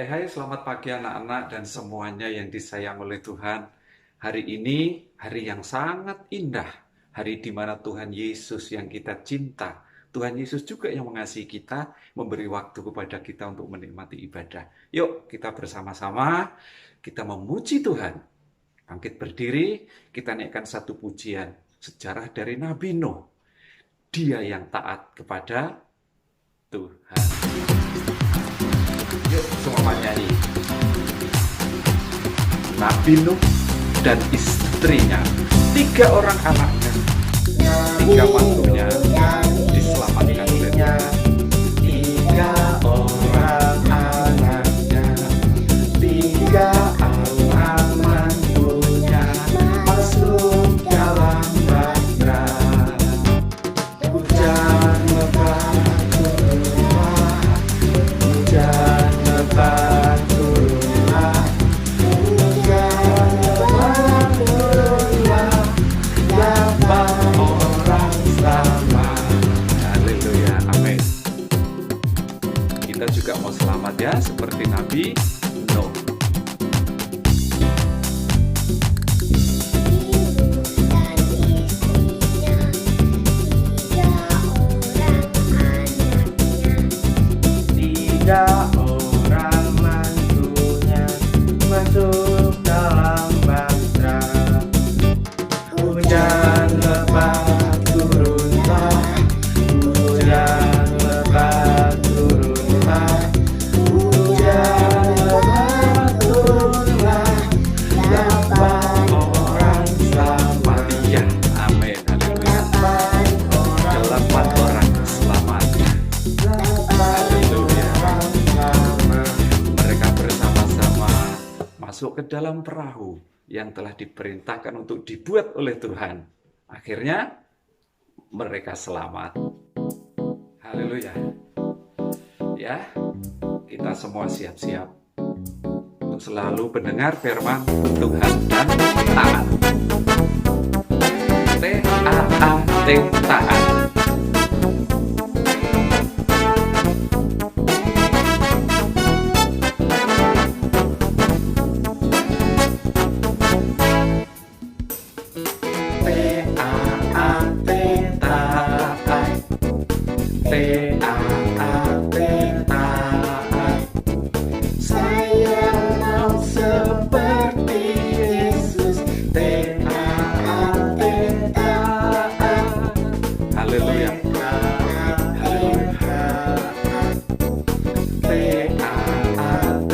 Hai, selamat pagi anak-anak dan semuanya yang disayang oleh Tuhan. Hari ini hari yang sangat indah, hari di mana Tuhan Yesus yang kita cinta, Tuhan Yesus juga yang mengasihi kita, memberi waktu kepada kita untuk menikmati ibadah. Yuk, kita bersama-sama, kita memuji Tuhan. Bangkit berdiri, kita naikkan satu pujian, sejarah dari Nabi Nuh. Dia yang taat kepada Tuhan. Yuk, semua nyanyi. Nabi Nuh dan istrinya, 3 orang anaknya, 3 mantunya diselamatkan oleh Tuhan. 3 orang anaknya, 3 orang mantunya masuk dalam bahtera. Hujan lebat turunlah, hujan lebat turunlah, hujan lebat turunlah, dapat orang selamat. Haleluya, amin. Kita juga mau selamat ya, seperti Nabi Nuh. Tiga orang mantunya masuk dalam bahtera. Hujan lebat turunlah, hujan lebat turunlah, hujan lebat turunlah, dapat orang selamat. Ya, amin, haleluya. 8 orang selamat. Haleluya. Mereka bersama-sama masuk ke dalam perahu yang telah diperintahkan untuk dibuat oleh Tuhan. Akhirnya mereka selamat. Haleluya. Ya, kita semua siap-siap untuk selalu mendengar firman Tuhan dan taat. T-A-A-T, taat. T-A-A-T, taat. T-A-A-T, taat. Saya mau seperti Yesus. T-A-A-T, taat. Haleluya. Haleluya. T-A-A-T,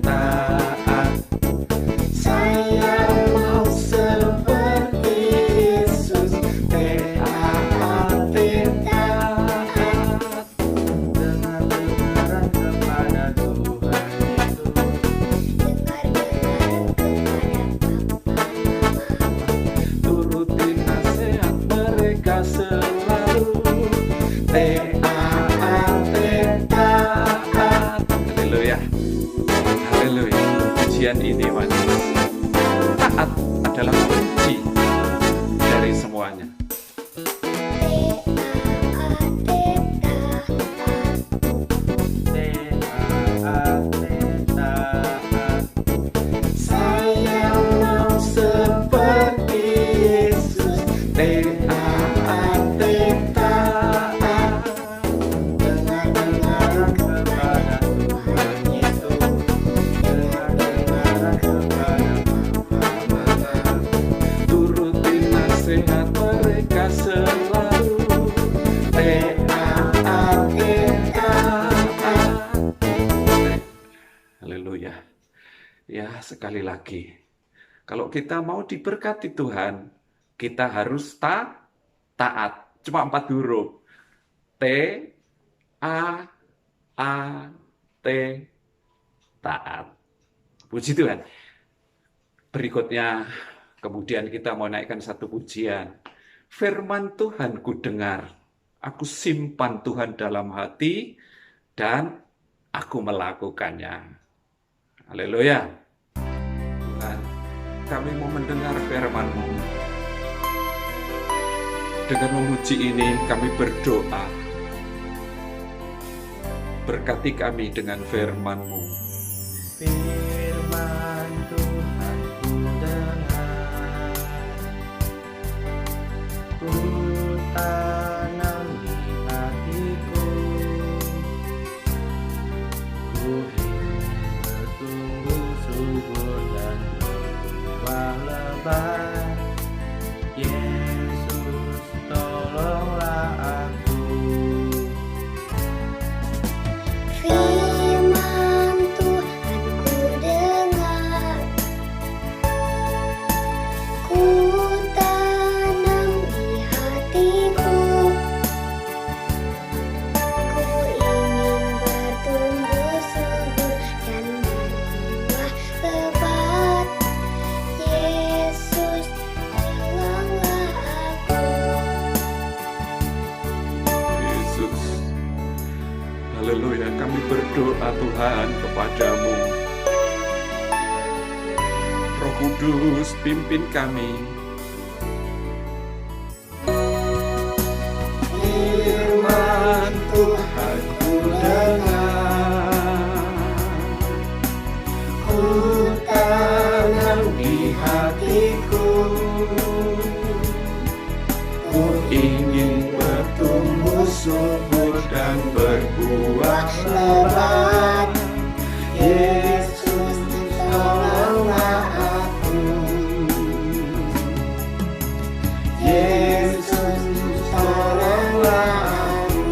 taat. Saya mau seperti Yesus. T-A-A-T, taat. Dengar kebenaran kepada Tuhan Yesus. Turuti nasihat mereka selalu. T-A-A-T, taat. Haleluya. Haleluya. Pujian ini manis. Taat adalah kunci dari semuanya. T-A-A-T, taat. Saya mau seperti Yesus. T-A-A-T, taat. Dengar kebenaran kepada Tuhan Yesus. Dengar kebenaran kepada Tuhan. Turuti nasihat mereka selalu. T-A-A-T, taat. Haleluya. Ya, sekali lagi. Kalau kita mau diberkati Tuhan, kita harus taat. Cuma 4 huruf. T, A, A, T, taat. Puji Tuhan. Berikutnya, kemudian kita mau naikkan satu pujian. Firman Tuhan ku dengar, aku simpan Tuhan dalam hati, dan aku melakukannya. Haleluya. Tuhan, kami mau mendengar firman-Mu. Dengan memuji ini kami berdoa. Berkati kami dengan firman-Mu. Firman Tuhan ku dengar, ku tanam di hatiku, ku ingin bertumbuh subur dan berbuah lebat. Yesus, tolonglah aku. Firman Tuhan ku dengar, ku tanam di hatiku, ku ingin bertumbuh subur dan berbuah lebat. Yesus, tolonglah aku. Yesus, haleluya, kami berdoa Tuhan kepadamu. Roh Kudus, pimpin kami. Firman Tuhan ku dengar, ku tanam di hatiku, ku ingin bertumbuh subur dan berbuah lebat. Yesus, tolonglah aku. Yesus, tolonglah aku.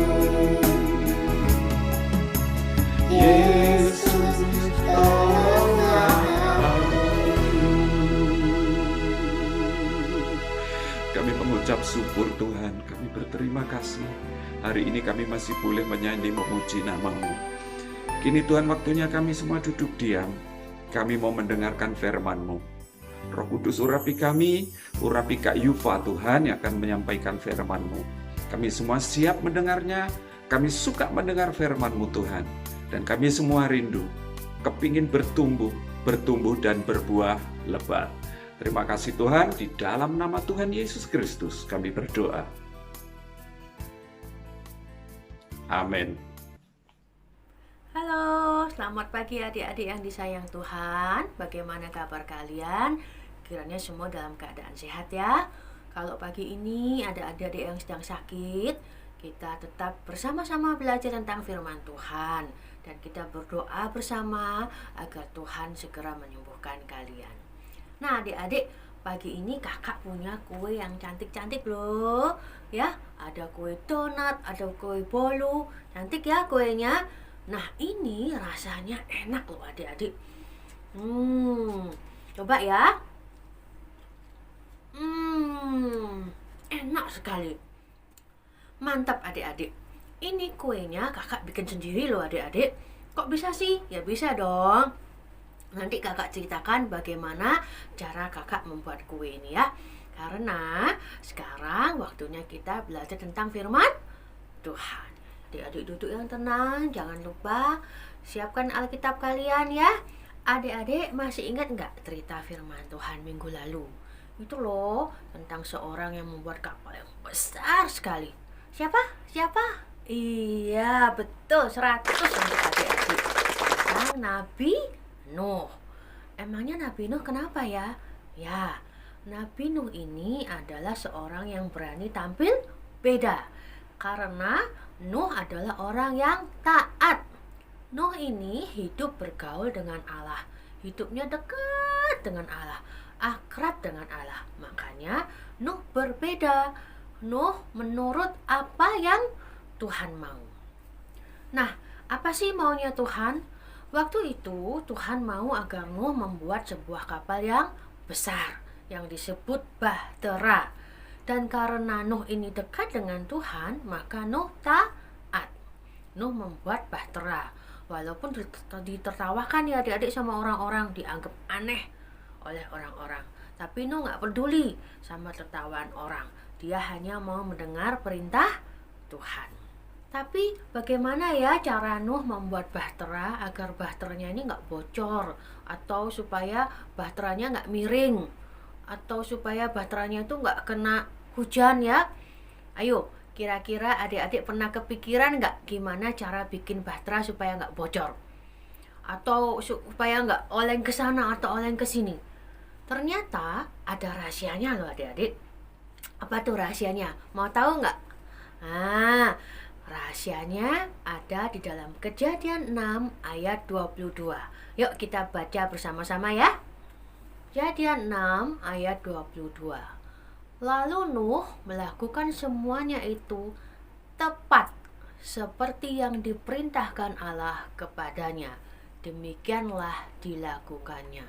Yesus, tolonglah aku. Kami mengucap syukur Tuhan, kami berterima kasih. Hari ini kami masih boleh menyanyi memuji nama-Mu. Kini Tuhan, waktunya kami semua duduk diam. Kami mau mendengarkan firman-Mu. Roh Kudus, urapi kami, urapi Kak Yufa Tuhan yang akan menyampaikan firman-Mu. Kami semua siap mendengarnya, kami suka mendengar firman-Mu Tuhan. Dan kami semua rindu, kepingin bertumbuh dan berbuah lebat. Terima kasih Tuhan, di dalam nama Tuhan Yesus Kristus kami berdoa. Amin. Halo, selamat pagi adik-adik yang disayang Tuhan. Bagaimana kabar kalian? Kiranya semua dalam keadaan sehat ya. Kalau pagi ini ada adik-adik yang sedang sakit, kita tetap bersama-sama belajar tentang firman Tuhan. Dan kita berdoa bersama agar Tuhan segera menyembuhkan kalian. Nah adik-adik, pagi ini kakak punya kue yang cantik-cantik loh. Ya, ada kue donat, ada kue bolu. Cantik ya kuenya. Nah ini rasanya enak loh adik-adik. Coba ya. Enak sekali. Mantap adik-adik. Ini kuenya kakak bikin sendiri loh adik-adik. Kok bisa sih? Ya bisa dong. Nanti kakak ceritakan bagaimana cara kakak membuat kue ini ya. Karena sekarang waktunya kita belajar tentang firman Tuhan. Adik-adik duduk yang tenang, jangan lupa siapkan Alkitab kalian ya. Adik-adik masih ingat nggak cerita firman Tuhan minggu lalu? Itu loh, tentang seorang yang membuat kapal yang besar sekali. Siapa? Iya, betul, 100 untuk adik-adik. Tentang Nabi Nuh. Emangnya Nabi Nuh kenapa ya? Ya, Nabi Nuh ini adalah seorang yang berani tampil beda. Karena Nuh adalah orang yang taat. Nuh ini hidup bergaul dengan Allah. Hidupnya dekat dengan Allah, akrab dengan Allah. Makanya Nuh berbeda. Nuh menurut apa yang Tuhan mau. Nah, apa sih maunya Tuhan? Waktu itu Tuhan mau agar Nuh membuat sebuah kapal yang besar yang disebut bahtera. Dan karena Nuh ini dekat dengan Tuhan, maka Nuh taat. Nuh membuat bahtera. Walaupun ditertawakan ya adik-adik sama orang-orang, dianggap aneh oleh orang-orang. Tapi Nuh gak peduli sama tertawaan orang. Dia hanya mau mendengar perintah Tuhan. Tapi bagaimana ya cara Nuh membuat bahtera agar bahteranya ini gak bocor, atau supaya bahteranya gak miring, atau supaya bahteranya itu gak kena hujan ya? Ayo, kira-kira adik-adik pernah kepikiran gak gimana cara bikin bahtera supaya gak bocor? atau supaya nggak oleng ke sana atau oleng ke sini? Ternyata ada rahasianya loh adik-adik. Apa tuh rahasianya? Mau tahu nggak? Nah, rahasianya ada di dalam Kejadian 6 ayat 22. Yuk kita baca bersama-sama ya. Kejadian 6 ayat 22. Lalu Nuh melakukan semuanya itu tepat seperti yang diperintahkan Allah kepadanya. Demikianlah dilakukannya.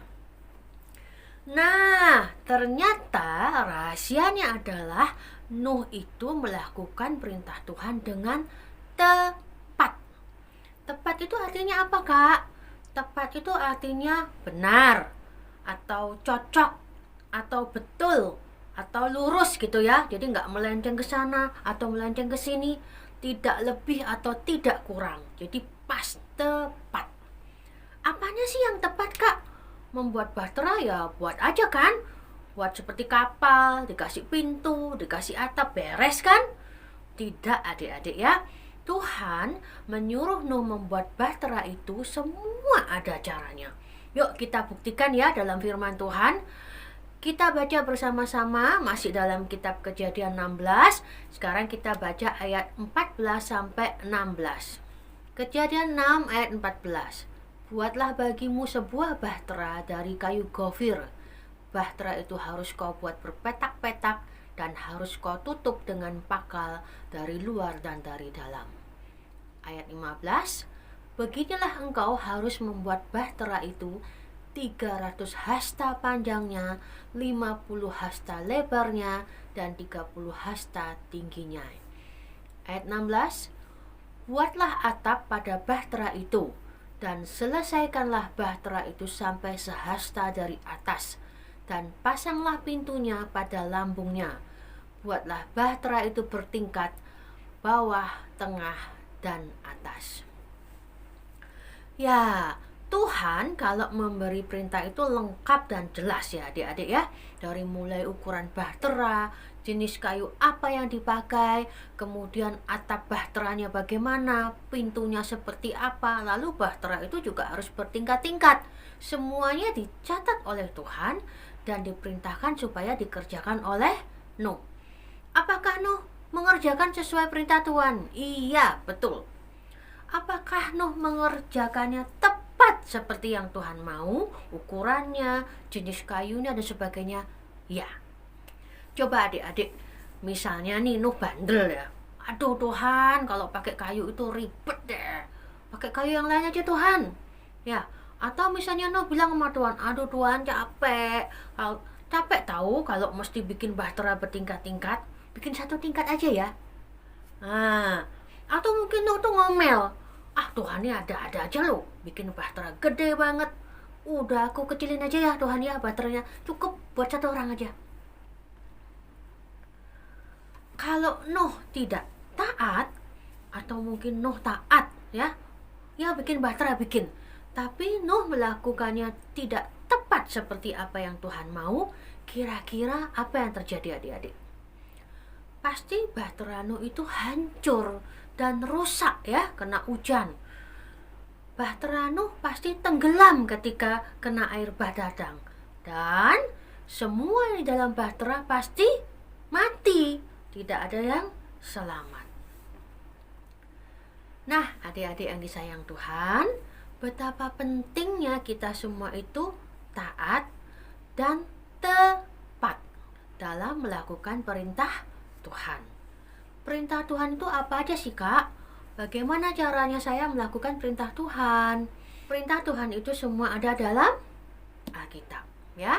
Nah, ternyata rahasianya adalah Nuh itu melakukan perintah Tuhan dengan tepat. Tepat itu artinya apa, Kak? Tepat itu artinya benar, atau cocok, atau betul, atau lurus gitu ya. Jadi nggak melenceng ke sana atau melenceng ke sini, tidak lebih atau tidak kurang. Jadi pas, tepat. Apanya sih yang tepat, Kak? Membuat bahtera ya buat aja kan? Buat seperti kapal, dikasih pintu, dikasih atap, beres kan? Tidak adik-adik ya. Tuhan menyuruh Nuh membuat bahtera itu semua ada caranya. Yuk kita buktikan ya dalam firman Tuhan. Kita baca bersama-sama masih dalam kitab Kejadian 16. Sekarang kita baca ayat 14 sampai 16. Kejadian 6 ayat 14. Buatlah bagimu sebuah bahtera dari kayu gofir. Bahtera itu harus kau buat berpetak-petak dan harus kau tutup dengan pakal dari luar dan dari dalam. Ayat 15. Beginilah engkau harus membuat bahtera itu 300 hasta panjangnya, 50 hasta lebarnya, dan 30 hasta tingginya. Ayat 16. Buatlah atap pada bahtera itu, dan selesaikanlah bahtera itu sampai sehasta dari atas, dan pasanglah pintunya pada lambungnya. Buatlah bahtera itu bertingkat, bawah, tengah, dan atas. Ya, Tuhan kalau memberi perintah itu lengkap dan jelas ya adik-adik ya. Dari mulai ukuran bahtera, jenis kayu apa yang dipakai, kemudian atap bahteranya bagaimana, pintunya seperti apa, lalu bahtera itu juga harus bertingkat-tingkat. Semuanya dicatat oleh Tuhan dan diperintahkan supaya dikerjakan oleh Nuh. Apakah Nuh mengerjakan sesuai perintah Tuhan? Iya, betul. Apakah Nuh mengerjakannya tepat seperti yang Tuhan mau, ukurannya, jenis kayunya dan sebagainya? Ya. Coba adik-adik, misalnya nih Nuh bandel ya. Aduh Tuhan, kalau pakai kayu itu ribet deh. Pakai kayu yang lain aja Tuhan. Ya, atau misalnya Nuh bilang sama Tuhan, aduh Tuhan capek. Capek tahu kalau mesti bikin bahtera bertingkat-tingkat. Bikin satu tingkat aja ya. Nah, atau mungkin Nuh tuh ngomel. Ah Tuhan ini ada-ada aja loh. Bikin bahtera gede banget. Udah aku kecilin aja ya Tuhan ya bahteranya. Cukup buat satu orang aja. Kalau Nuh tidak taat, atau mungkin Nuh taat ya bikin bahtera bikin, tapi Nuh melakukannya tidak tepat seperti apa yang Tuhan mau, kira-kira apa yang terjadi adik-adik? Pasti bahtera Nuh itu hancur dan rusak ya, kena hujan. Bahtera Nuh pasti tenggelam ketika kena air bah datang, dan semua di dalam bahtera pasti mati. Tidak ada yang selamat. Nah, adik-adik yang disayang Tuhan, betapa pentingnya kita semua itu taat dan tepat dalam melakukan perintah Tuhan. Perintah Tuhan itu apa aja sih, Kak? Bagaimana caranya saya melakukan perintah Tuhan? Perintah Tuhan itu semua ada dalam Alkitab, ya.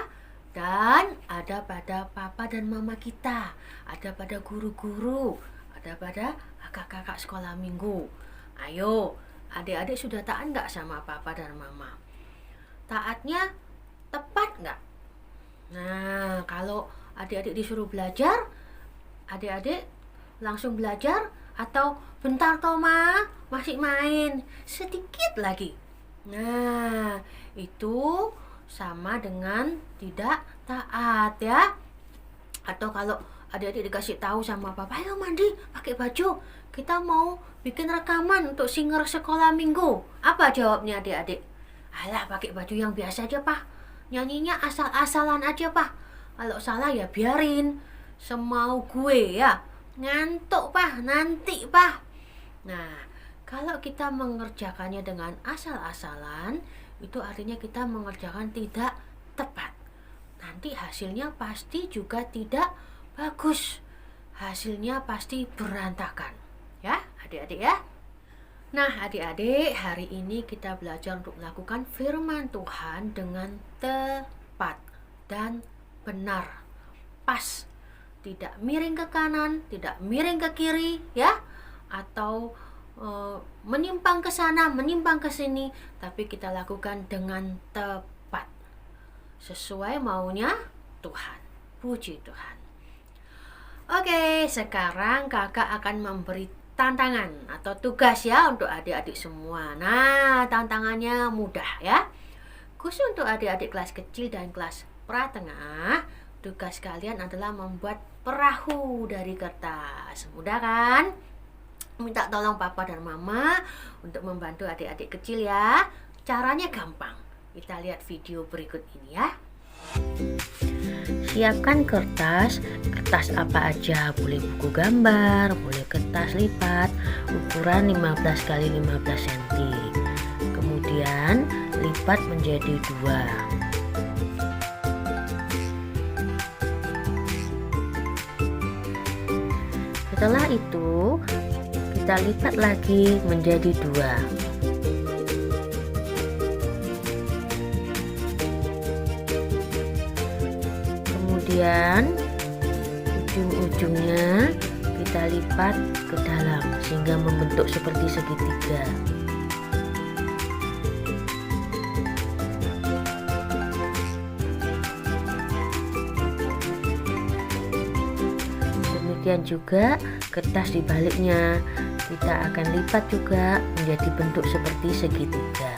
Dan ada pada papa dan mama kita, ada pada guru-guru, ada pada kakak-kakak sekolah minggu. Ayo, adik-adik sudah taat nggak sama papa dan mama? Taatnya tepat nggak? Nah, kalau adik-adik disuruh belajar, adik-adik langsung belajar atau bentar Toma, masih main, sedikit lagi. Nah, itu sama dengan tidak taat ya. Atau kalau adik-adik dikasih tahu sama papa, ayo mandi, pakai baju, kita mau bikin rekaman untuk singer sekolah minggu. Apa jawabnya adik-adik? Alah, pakai baju yang biasa aja, Pak. Nyanyinya asal-asalan aja, Pak. Kalau salah ya biarin. Semau gue ya. Ngantuk, Pak. Nanti, Pak. Nah, kalau kita mengerjakannya dengan asal-asalan, itu artinya kita mengerjakan tidak tepat. Nanti hasilnya pasti juga tidak bagus. Hasilnya pasti berantakan. Ya, adik-adik ya. Nah, adik-adik, hari ini kita belajar untuk melakukan firman Tuhan dengan tepat dan benar. Pas. Tidak miring ke kanan, tidak miring ke kiri, ya. Atau menyimpang ke sana, menyimpang ke sini, tapi kita lakukan dengan tepat. Sesuai maunya Tuhan. Puji Tuhan. Oke, sekarang kakak akan memberi tantangan atau tugas ya untuk adik-adik semua. Nah, tantangannya mudah ya. Khusus untuk adik-adik kelas kecil dan kelas pratengah, tugas kalian adalah membuat perahu dari kertas. Mudah kan? Minta tolong papa dan mama untuk membantu adik-adik kecil ya. Caranya gampang. Kita lihat video berikut ini ya. Siapkan kertas apa aja, boleh buku gambar, boleh kertas lipat, ukuran 15 x 15 cm. Kemudian lipat menjadi 2. Setelah itu kita lipat lagi menjadi 2. Kemudian ujung-ujungnya kita lipat ke dalam sehingga membentuk seperti segitiga. Demikian juga kertas di baliknya kita akan lipat juga menjadi bentuk seperti segitiga.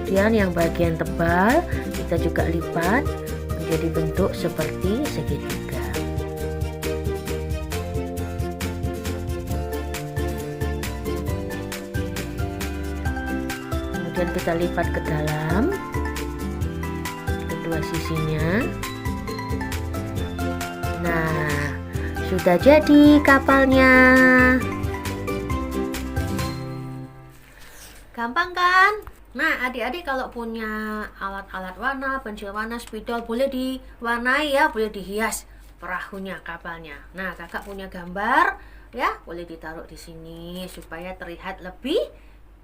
Kemudian yang bagian tebal kita juga lipat menjadi bentuk seperti segitiga. Kemudian kita lipat ke dalam kedua sisinya. Nah, sudah jadi kapalnya. Gampang kan? Nah, adik-adik kalau punya alat-alat warna, pensil warna, spidol, boleh diwarnai ya, boleh dihias perahunya, kapalnya. Nah, kakak punya gambar ya, boleh ditaruh di sini supaya terlihat lebih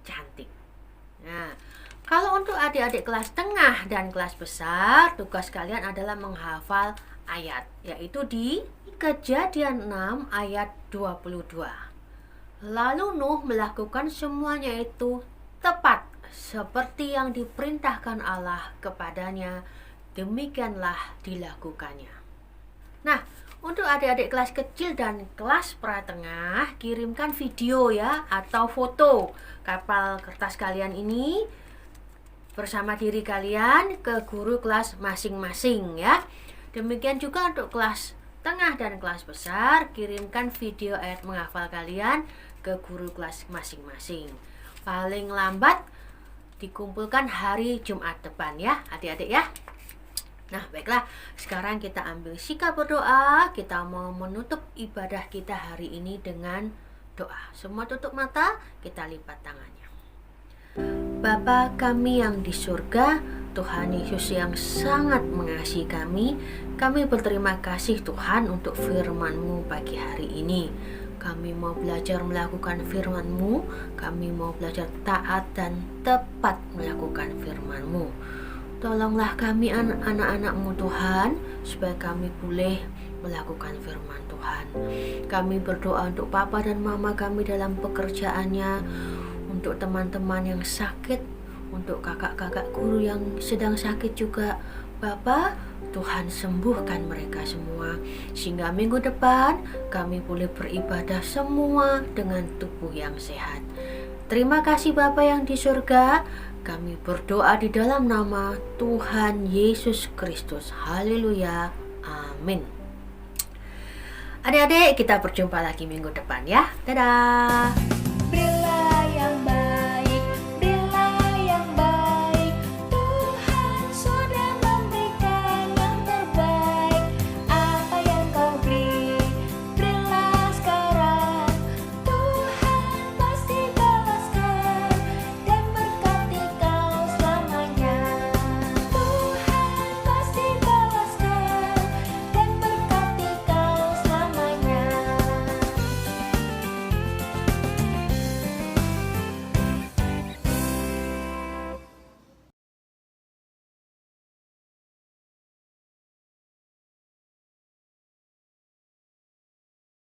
cantik. Nah, kalau untuk adik-adik kelas tengah dan kelas besar, tugas kalian adalah menghafal ayat, yaitu di Kejadian 6 ayat 22. Lalu Nuh melakukan semuanya itu tepat seperti yang diperintahkan Allah kepadanya, demikianlah dilakukannya. Nah, untuk adik-adik kelas kecil dan kelas pratengah, kirimkan video ya atau foto kapal kertas kalian ini bersama diri kalian ke guru kelas masing-masing ya. Demikian juga untuk kelas tengah dan kelas besar, kirimkan video ayat menghafal kalian ke guru kelas masing-masing. Paling lambat dikumpulkan hari Jumat depan ya adik-adik ya. Nah, baiklah, sekarang kita ambil sikap berdoa. Kita mau menutup ibadah kita hari ini dengan doa. Semua tutup mata, kita lipat tangannya. Bapa kami yang di surga, Tuhan Yesus yang sangat mengasihi kami berterima kasih Tuhan untuk firman-Mu pagi hari ini. Kami mau belajar melakukan firman-Mu, kami mau belajar taat dan tepat melakukan firman-Mu. Tolonglah kami anak-anak-Mu Tuhan, supaya kami boleh melakukan firman Tuhan. Kami berdoa untuk papa dan mama kami dalam pekerjaannya, untuk teman-teman yang sakit, untuk kakak-kakak guru yang sedang sakit juga. Bapa, Tuhan sembuhkan mereka semua, sehingga minggu depan kami boleh beribadah semua dengan tubuh yang sehat. Terima kasih Bapa yang di surga. Kami berdoa di dalam nama Tuhan Yesus Kristus. Haleluya. Amin. Adik-adik, kita berjumpa lagi minggu depan ya. Dadah.